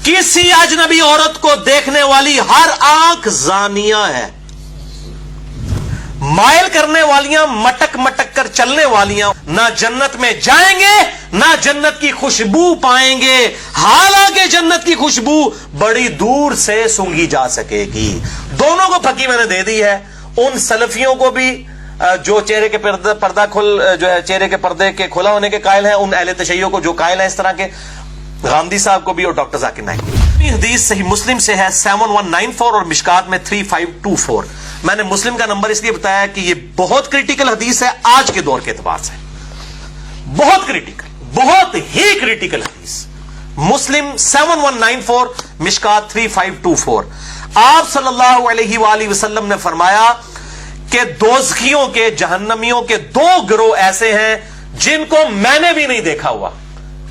किसी अजनबी औरत को देखने वाली हर आंख जानिया है। मायल करने वालियां, मटक मटक कर चलने वालियां ना जन्नत में जाएंगे ना जन्नत की खुशबू पाएंगे, हालांकि जन्नत की खुशबू बड़ी दूर से सूंघी जा सकेगी। दोनों को फकी मैंने दे दी है। उन सलफियों को भी जो चेहरे के पर्दा जो है चेहरे के पर्दे के खुला होने के कायल हैं, उन अहले तशय्युह को जो कायल हैं इस तरह के, गांधी साहब को भी, और डॉक्टर जाकिर नाइक। हदीस सही मुस्लिम से है 7194 और मिशकात में 3524। मैंने मुस्लिम का नंबर इसलिए बताया कि ये बहुत क्रिटिकल हदीस है आज के दौर के एतबार से, बहुत क्रिटिकल, बहुत ही क्रिटिकल हदीस। मुस्लिम 7194, मिशकात 3524। आप सल्लल्लाहु अलैहि वसल्लम ने फरमाया कि दोज़खियों के, जहन्नमियों के दो गिरोह ऐसे हैं जिनको मैंने भी नहीं देखा हुआ,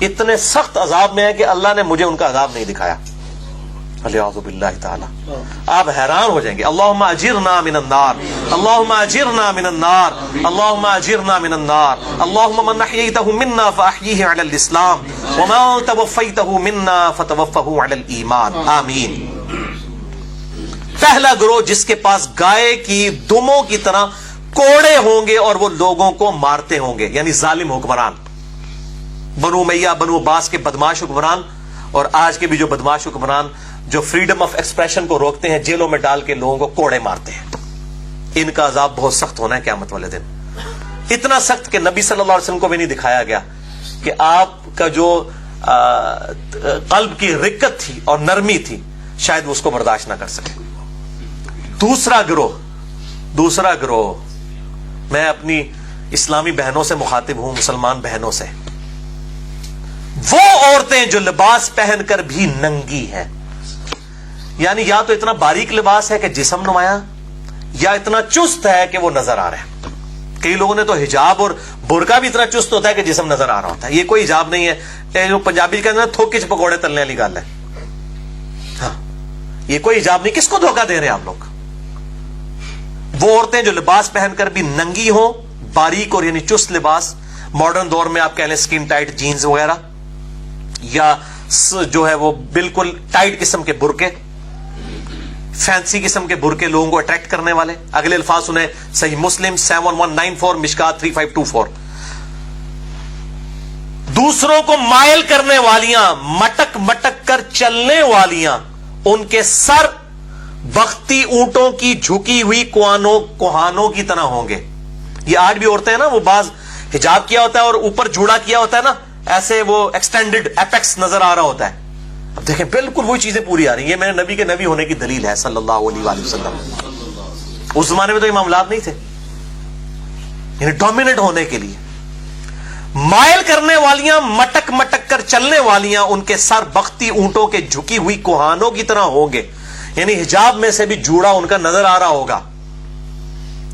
इतने सख्त अजाब में है कि अल्लाह ने मुझे उनका अजाब नहीं दिखाया। अलियाज़ु बिल्लाहि ताला। आप हैरान हो जाएंगे। अल्लाहुम्मा अजिरना मिनन नार, अल्लाहुम्मा अजिरना मिनन नार, अल्लाहुम्मा अजिरना मिनन नार, अल्लाहुम्मा मन अहयैतहु मिन्ना फअहयिहि अलल इस्लाम व मन तवफ़्फ़ैतहु मिन्ना फतवफ़्फ़हु अलल ईमान, आमीन। पहला गिरोह जिसके पास गाय की दुमों की तरह कोड़े होंगे और वो लोगों को मारते होंगे, यानी जालिम हुक्मरान, बनु उमैया, बनु अब्बास के बदमाश हुक्मरान, और आज के भी जो बदमाश हुक्मरान जो फ्रीडम ऑफ एक्सप्रेशन को रोकते हैं, जेलों में डाल के लोगों को कोड़े मारते हैं, इनका अजाब बहुत सख्त होना है क़यामत वाले दिन। इतना सख्त कि नबी सल्लल्लाहु अलैहि वसल्लम को भी नहीं दिखाया गया कि आपका जो कल्ब की रिक्कत थी और नरमी थी, शायद वो उसको बर्दाश्त ना कर सके। दूसरा गिरोह, मैं अपनी इस्लामी बहनों से मुखातिब हूं, मुसलमान बहनों से, वो औरतें जो लिबास पहनकर भी नंगी हैं, यानी या तो इतना बारीक लिबास है कि जिस्म नुमाया, या इतना चुस्त है कि वो नजर आ रहा है। कई लोगों ने तो हिजाब और बुरका भी इतना चुस्त होता है कि जिस्म नजर आ रहा होता है। ये कोई हिजाब नहीं है, ये जो पंजाबी कहते हैं थोक के पकौड़े तलने वाली गल है। हाँ, ये कोई हिजाब नहीं। किसको धोखा दे रहे हैं आप लोग? वो औरतें जो लिबास पहनकर भी नंगी हो, बारीक और यानी चुस्त लिबास, मॉडर्न दौर में आप कह लें स्किन टाइट जीन्स वगैरह, या जो है वो बिल्कुल टाइट किस्म के बुरके, फैंसी किस्म के बुरके, लोगों को अट्रैक्ट करने वाले। अगले अल्फाज सुने, सही मुस्लिम 7194, मिशकात 3524। दूसरों को मायल करने वालियां, मटक मटक कर चलने वालियां, उनके सर बख्ती ऊंटों की झुकी हुई कोहानों की तरह होंगे। ये आज भी औरतें हैं ना, वो बाज हिजाब किया होता है और ऊपर जूड़ा किया होता है ना, ऐसे वो एक्सटेंडेड एपेक्स नजर आ रहा होता है। अब देखें, बिल्कुल वही चीजें पूरी आ रही हैं। ये मेरे नबी के नबी होने की दलील है सल्लल्लाहु अलैहि वसल्लम। उस जमाने में तो ये मामलात नहीं थे, यानी डोमिनेट होने के लिए। मायल करने वालियां, मटक मटक कर चलने वालियां, उनके सर बख्ती ऊंटों के झुकी हुई कोहानों की तरह होंगे, यानी हिजाब में से भी जूड़ा उनका नजर आ रहा होगा।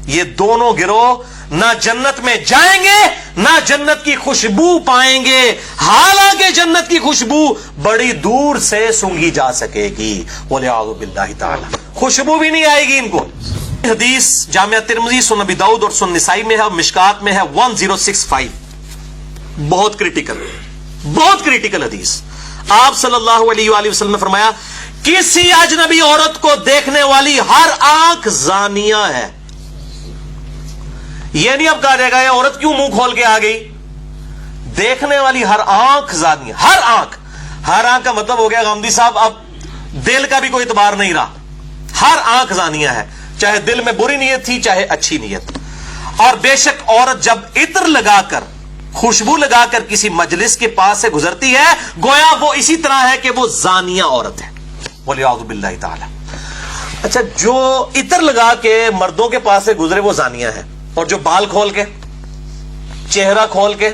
ये दोनों गिरोह ना जन्नत में जाएंगे ना जन्नत की खुशबू पाएंगे, हालांकि जन्नत की खुशबू बड़ी दूर से सूंघी जा सकेगी। वलियाज़ु बिल्लाहि ताला, खुशबू भी नहीं आएगी इनको। हदीस जामिया तिरमिज़ी, सुनन अबी दाऊद और सुनन निसाई में है, मिशकात में है 1065। बहुत क्रिटिकल हदीस। आप सल्लल्लाहु अलैहि वसल्लम ने फरमाया, किसी अजनबी औरत को देखने वाली हर आंख जानिया है। यह नहीं अब कहा जाएगा ये औरत क्यों मुंह खोल के आ गई, देखने वाली हर आंख जानिया। हर आंख का मतलब हो गया गांधी साहब, अब दिल का भी कोई इतबार नहीं रहा, हर आंख जानिया है, चाहे दिल में बुरी नीयत थी चाहे अच्छी नीयत। और बेशक औरत जब इत्र लगाकर, खुशबू लगाकर किसी मजलिस के पास से गुजरती है, गोया वो इसी तरह है कि वो जानिया औरत है। वलियाज़ु बिल्लाहि ताला। अच्छा, जो इत्र लगा के मर्दों के पास से गुजरे वो जानिया है, और जो बाल खोल के, चेहरा खोल के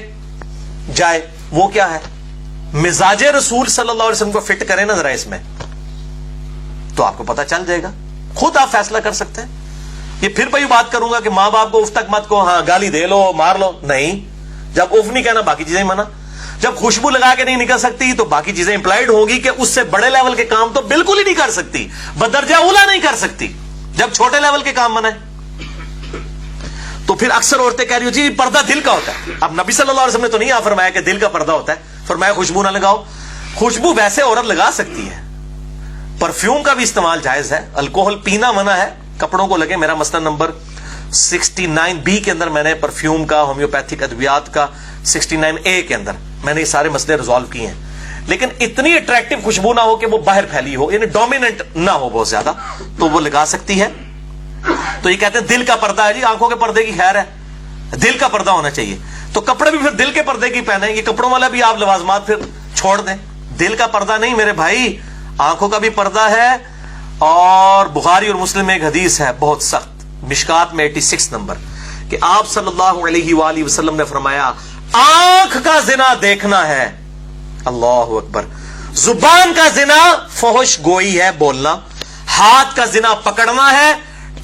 जाए वो क्या है? मिजाजे रसूल सल्लल्लाहु अलैहि वसल्लम को फिट करें ना जरा इसमें, तो आपको पता चल जाएगा, खुद आप फैसला कर सकते हैं। ये फिर वही बात करूंगा कि मां बाप को उफ तक मत को, हाँ गाली दे लो, मार लो, नहीं। जब उफ नहीं कहना, बाकी चीजें मना। जब खुशबू लगा के नहीं निकल सकती तो बाकी चीजें इंप्लाइड होंगी कि उससे बड़े लेवल के काम तो बिल्कुल ही नहीं कर सकती, बदरजा उला नहीं कर सकती। जब छोटे लेवल के काम मनाए तो फिर अक्सर औरतें कह रही हो जी पर्दा दिल का होता है। अब नबी सल्लल्लाहु अलैहि वसल्लम ने तो नहीं फरमाया कि दिल का पर्दा होता है, फरमाया खुशबू ना लगाओ। खुशबू वैसे औरत लगा सकती है, परफ्यूम का भी इस्तेमाल जायज है, अल्कोहल पीना मना है, कपड़ों को लगे। मेरा मसला नंबर 69B के अंदर मैंने परफ्यूम का, होम्योपैथिक अद्वियात का, 69A के अंदर मैंने ये सारे मसले रिजॉल्व किए हैं। लेकिन इतनी अट्रैक्टिव खुशबू ना हो कि वो बाहर फैली हो, यानी डोमिनेंट ना हो बहुत ज्यादा, तो वो लगा सकती है। तो ये कहते हैं दिल का पर्दा है जी, आंखों के पर्दे की खैर है, दिल का पर्दा होना चाहिए। तो कपड़े भी फिर दिल के पर्दे की पहने, ये कपड़ों वाला भी आप लवाजमात फिर छोड़ दें। दिल का पर्दा नहीं मेरे भाई, आंखों का भी पर्दा है। और बुखारी और मुस्लिम में एक हदीस है बहुत सख्त, मिशकात में 86 नंबर, कि आप सल्लल्लाहु अलैहि वसल्लम ने फरमाया, आंख का जिना देखना है, अल्लाहु अकबर, जुबान का जिना फहश गोई है बोलना, हाथ का जिना पकड़ना है,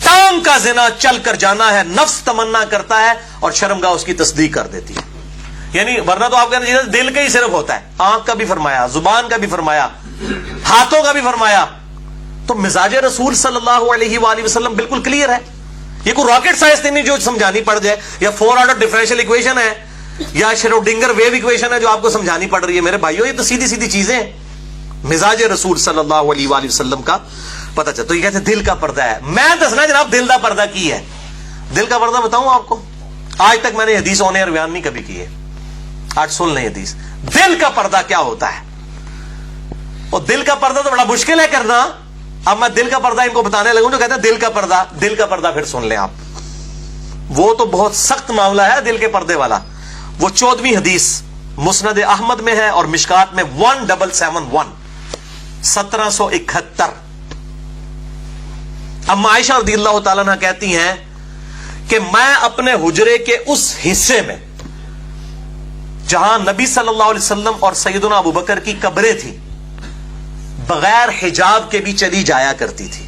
टांग का जिना चल कर जाना है, नफ्स तमन्ना करता है और शर्मगाह उसकी तस्दीक कर देती है। यानी वरना तो आप कहना चाहिए दिल का ही सिर्फ होता है, आंख का भी फरमाया, जुबान का भी फरमाया, हाथों का भी फरमाया। तो मिजाज रसूल सल्लल्लाहु अलैहि वसल्लम बिल्कुल क्लियर है। ये कोई रॉकेट साइंस नहीं जो समझानी पड़ जाए, या 4 ऑर्डर डिफरेंशियल इक्वेशन है, या श्रोडिंगर वेव इक्वेशन है जो आपको समझानी पड़ रही है। मेरे भाइयों ये तो सीधी सीधी चीजें हैं। मिजाज रसूल सल्लल्लाहु अलैहि वसल्लम का पता चलता। तो ये कहते हैं दिल का पर्दा है। मैं दसना जनाब दिल का पर्दा की है। दिल का पर्दा बताऊं आपको, आज तक मैंने हदीस ऑन एयर बयान नहीं कभी की है, आज सुन लें हदीस। दिल का पर्दा क्या होता है? और दिल का पर्दा तो बड़ा मुश्किल है करना। अब मैं दिल का पर्दा इनको बताने लगूं जो कहते हैं दिल का पर्दा, दिल का पर्दा फिर सुन लें आप, वो तो बहुत सख्त मामला है दिल के पर्दे वाला। वो 14वीं हदीस मुस्नद अहमद में है और मिशकात में 1771, 1771। अम्मा आयशा रज़ियल्लाहु ताला अन्हा कहती हैं कि मैं अपने हुजरे के उस हिस्से में जहां नबी सल्लल्लाहु अलैहि वसल्लम और सैयदना अबू बकर की कब्रें थी, बगैर हिजाब के भी चली जाया करती थी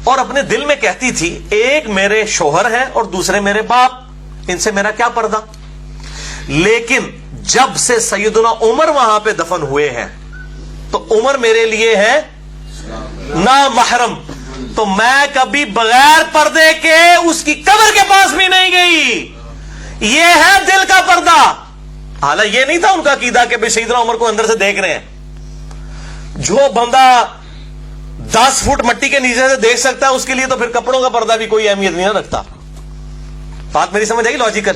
और अपने दिल में कहती थी, एक मेरे शोहर हैं और दूसरे मेरे बाप, इनसे मेरा क्या पर्दा। लेकिन जब से सैयदना उमर वहां पे दफन हुए हैं तो उमर मेरे लिए है ना महरम, तो मैं कभी बगैर पर्दे के उसकी कब्र के पास भी नहीं गई। ये है दिल का पर्दा। हालांकि ये नहीं था उनका अकीदा कि भाई सैयदना उमर को अंदर से देख रहे हैं। जो बंदा 10 फुट मट्टी के नीचे से देख सकता है उसके लिए तो फिर कपड़ों का पर्दा भी कोई अहमियत नहीं रखता। बात मेरी समझ आई लॉजिकल?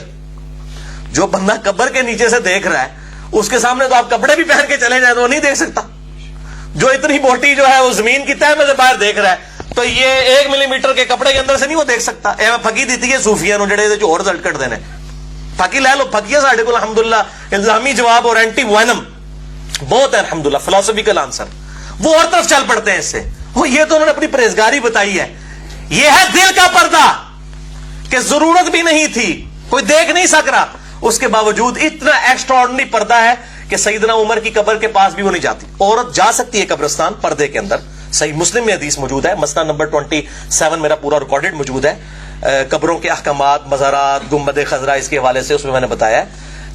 जो बंदा कब्र के नीचे से देख रहा है उसके सामने तो आप कपड़े भी पहन के चले जाए तो वो नहीं देख सकता। जो इतनी मोटी जो है वो जमीन की तह में से बाहर देख रहा है तो ये 1 मिलीमीटर के कपड़े के अंदर से नहीं वो देख सकता। फकी दी थी सूफिया जेडे जो और रिजल्ट कट देने फकी लै लो। फकीया साढ़े को अल्हम्दुलिल्लाह इल्जामी जवाब और एंटी वैनम बहुत है अल्हम्दुलिल्लाह, फिलोसफिकल आंसर, वो और तरफ चल पड़ते हैं इससे। वो ये तो उन्होंने अपनी परहेजगारी बताई है। ये है दिल का पर्दा कि जरूरत भी नहीं थी, कोई देख नहीं सक रहा, उसके बावजूद इतना एक्स्ट्राऑर्डिनरी पर्दा है कि सैयदना उमर की कब्र के पास भी वो नहीं जाती। औरत जा सकती है कब्रिस्तान पर्दे के अंदर, सही मुस्लिम में हदीस मौजूद है, मसला नंबर 27 मेरा पूरा रिकॉर्डेड मौजूद है, कब्रों के अहकामात, मज़ारात, गुंबद खजरा, इसके हवाले से उसमें मैंने बताया है।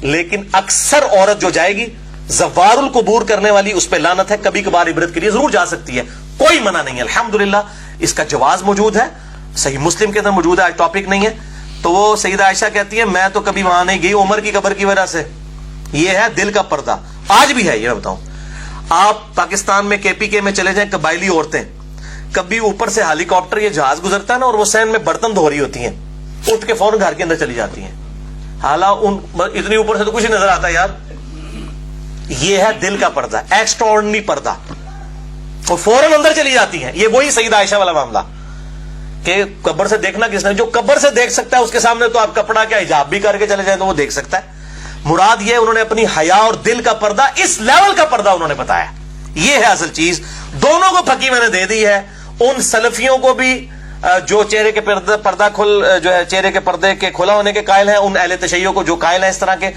लेकिन अक्सर औरत जो जाएगी ज़वारुल कुबूर करने वाली, उस पर लानत है, कभी कभार इबरत के लिए जरूर जा सकती है, कोई मना नहीं है। अल्हम्दुलिल्लाह इसका जवाज मौजूद है, सही मुस्लिम के अंदर मौजूद है, आज टॉपिक नहीं है। तो वो सईदा आयशा कहती है मैं तो कभी वहां नहीं गई उमर की कब्र की वजह से। ये है दिल का पर्दा, आज भी है। ये मैं बताऊं, आप पाकिस्तान में KPK में चले जाएं, कबायली औरतें कभी ऊपर से हेलीकॉप्टर या जहाज गुजरता है ना और वो सैन में बर्तन धो रही होती हैं, उठ के फौरन घर के अंदर चली जाती हैं। हालांकि उन इतनी ऊपर से तो कुछ ही नजर आता है यार। ये है दिल का पर्दा, एक्स्ट्राऑर्डिनरी पर्दा, और फौरन अंदर चली जाती हैं। ये वही सईदा आयशा वाला मामला कि कब्र से देखना किसने, जो कब्र से देख सकता है उसके सामने तो आप कपड़ा क्या हिजाब भी करके चले जाए तो वो देख सकता है। मुराद ये उन्होंने अपनी हया और दिल का पर्दा, इस लेवल का पर्दा उन्होंने बताया। ये है असल चीज। दोनों को फकी मैंने दे दी है। उन सलफियों को भी जो चेहरे के पर्दा खुल जो है चेहरे के पर्दे के खुला होने के कायल हैं, उन अहले तशय्यो को जो कायल है इस तरह के,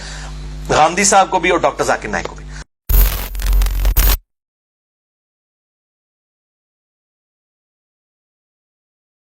गांधी साहब को भी और डॉक्टर जाकिर नाइक को भी।